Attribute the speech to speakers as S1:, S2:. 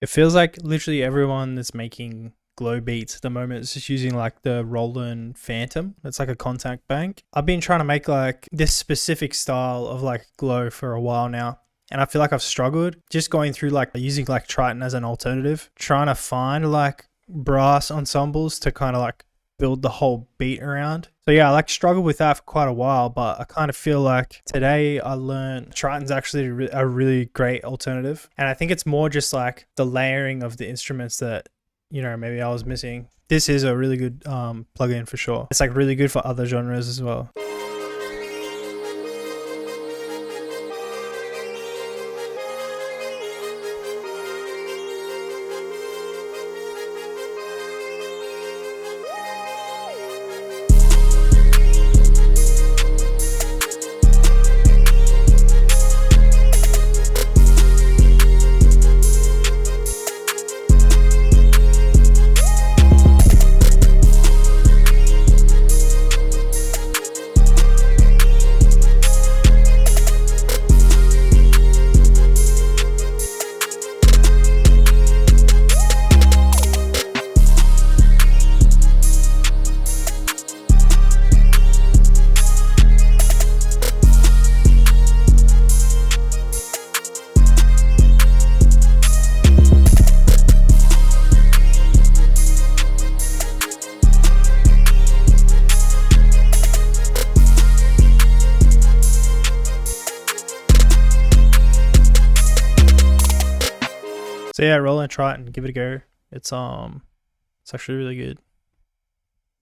S1: It feels like literally everyone that's making glow beats at the moment is just using like the Roland Phantom. It's like a contact bank. I've been trying to make like this specific style of like glow for a while now. And I feel like I've struggled just going through like using like Triton as an alternative, trying to find like brass ensembles to kind of like build the whole beat around. So yeah, I like struggled with that for quite a while, but I kind of feel like today I learned Triton's actually a really great alternative. And I think it's more just like the layering of the instruments that, you know, maybe I was missing. This is a really good plugin for sure. It's like really good for other genres as well. So yeah, Roland Triton, give it a go. It's actually really good.